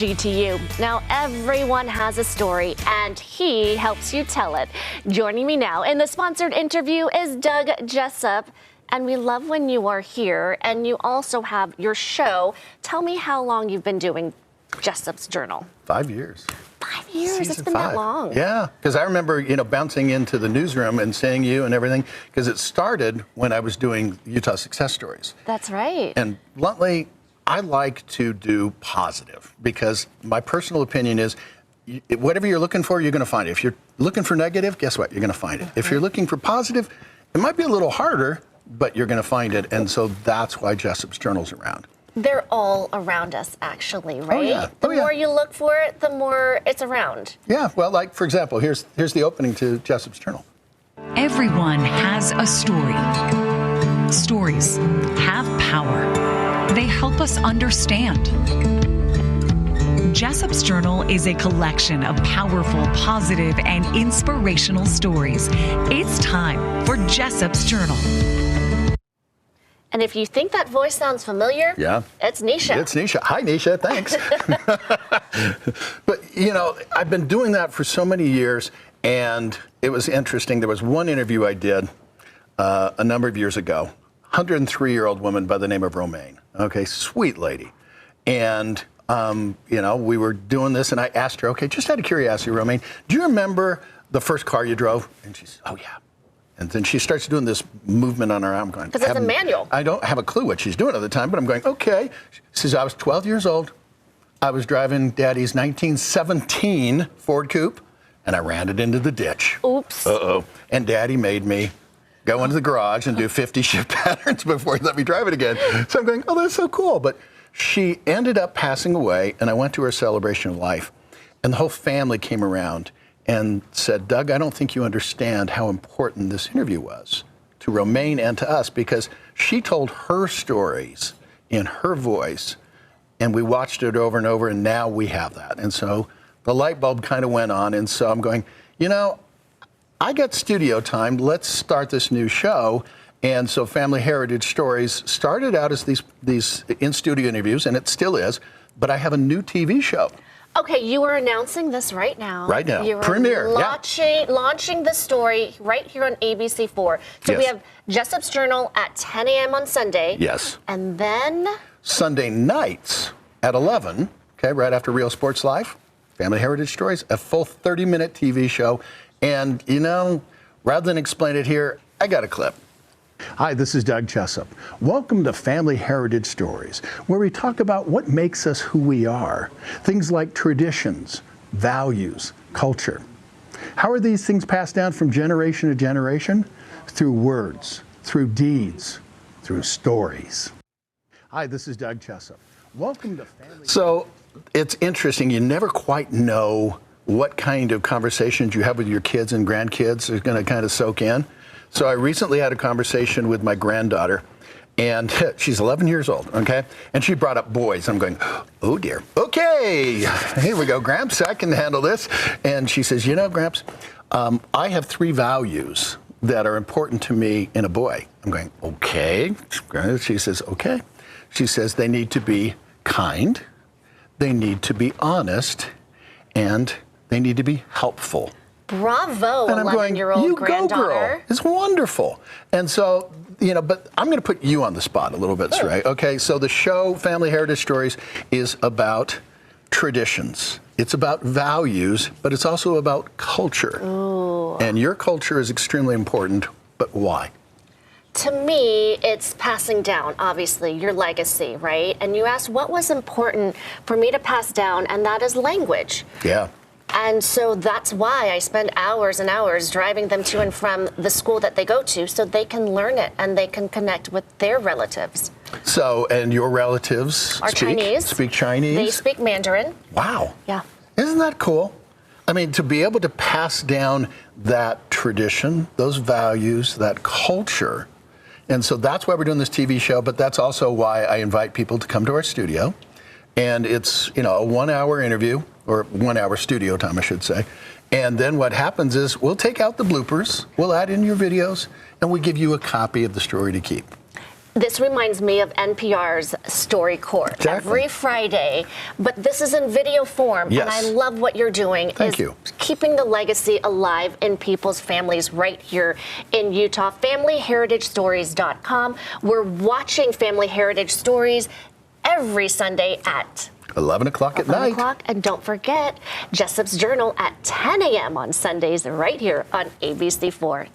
GTU. Now, everyone has a story, and he helps you tell it. Joining me now in the sponsored interview is Doug Jessop, and we love when you are here, and you also have your show. Tell me how long you've been doing Jessop's Journal. 5 years. 5 years? Season It's been 5. that long. Yeah, because I remember, bouncing into the newsroom and seeing you and everything, because it started when I was doing Utah Success Stories. That's right. And bluntly, I like to do positive, because my personal opinion is whatever you're looking for, you're going to find it. If you're looking for negative, guess what? You're going to find it. If you're looking for positive, it might be a little harder, but you're going to find it. And so that's why Jessop's Journal's around. They're all around us, actually, right? Oh, yeah. The more you look for it, the more it's around. Yeah, well, like, for example, here's the opening to Jessop's Journal. Everyone has a story. Stories have power. They help us understand. Jessop's Journal is a collection of powerful, positive, and inspirational stories. It's time for Jessop's Journal. And if you think that voice sounds familiar, yeah, it's Nisha. It's Nisha. Hi, Nisha. Thanks. But, I've been doing that for so many years, and it was interesting. There was one interview I did a number of years ago, 103-year-old woman by the name of Romaine. Okay, sweet lady. And, we were doing this, and I asked her, okay, just out of curiosity, Romaine, do you remember the first car you drove? And she said, oh, yeah. And then she starts doing this movement on her arm going, because it's a manual. I don't have a clue what she's doing at the time, but I'm going, okay. She says, I was 12 years old. I was driving Daddy's 1917 Ford Coupe, and I ran it into the ditch. Oops. Uh-oh. And Daddy made me go into the garage and do 50 shift patterns before he let me drive it again. So I'm going, oh, that's so cool. But she ended up passing away, and I went to her celebration of life, and the whole family came around and said, Doug, I don't think you understand how important this interview was to Romaine and to us, because she told her stories in her voice, and we watched it over and over, and now we have that. And so the light bulb kind of went on, and so I'm going, I got studio time. Let's start this new show. And so Family Heritage Stories started out as these in-studio interviews, and it still is, but I have a new TV show. Okay, you are announcing this right now. Right now. You are Premiere. launching the story right here on ABC4. So Yes. we have Jessop's Journal at 10 a.m. on Sunday. Yes. And then Sunday nights at 11, okay, right after Real Sports Live, Family Heritage Stories, a full 30-minute TV show. And, rather than explain it here, I got a clip. Hi, this is Doug Jessop. Welcome to Family Heritage Stories, where we talk about what makes us who we are. Things like traditions, values, culture. How are these things passed down from generation to generation? Through words, through deeds, through stories. Hi, this is Doug Jessop. Welcome to Family. So it's interesting. You never quite know what kind of conversations you have with your kids and grandkids are going to kind of soak in. So I recently had a conversation with my granddaughter, and she's 11 years old, okay? And she brought up boys. I'm going, oh dear. Okay, here we go, Gramps, I can handle this. And she says, Gramps, I have 3 values that are important to me in a boy. I'm going, okay. She says, okay. She says they need to be kind, they need to be honest, and they need to be helpful. bravo, 11-year-old granddaughter. Go, girl. It's wonderful. And so, but I'm going to put you on the spot a little bit, right? Okay, so the show, Family Heritage Stories, is about traditions. It's about values, but it's also about culture. Ooh. And your culture is extremely important, but why? To me, it's passing down, obviously, your legacy, right? And you asked what was important for me to pass down, and that is language. Yeah. And so that's why I spend hours and hours driving them to and from the school that they go to so they can learn it and they can connect with their relatives. So, and your relatives are Chinese. Speak Chinese? They speak Mandarin. Wow. Yeah. Isn't that cool? I mean, to be able to pass down that tradition, those values, that culture. And so that's why we're doing this TV show, but that's also why I invite people to come to our studio. And it's, a 1-hour interview, or 1-hour studio time, I should say. And then what happens is we'll take out the bloopers, we'll add in your videos, and we give you a copy of the story to keep. This reminds me of NPR's Story Court Exactly. every Friday, but this is in video form, Yes. and I love what you're doing. Thank you. Keeping the legacy alive in people's families right here in Utah. FamilyHeritageStories.com. We're watching Family Heritage Stories every Sunday at 11 o'clock at 11 night. o'clock. And don't forget Jessop's Journal at 10 a.m. on Sundays right here on ABC4.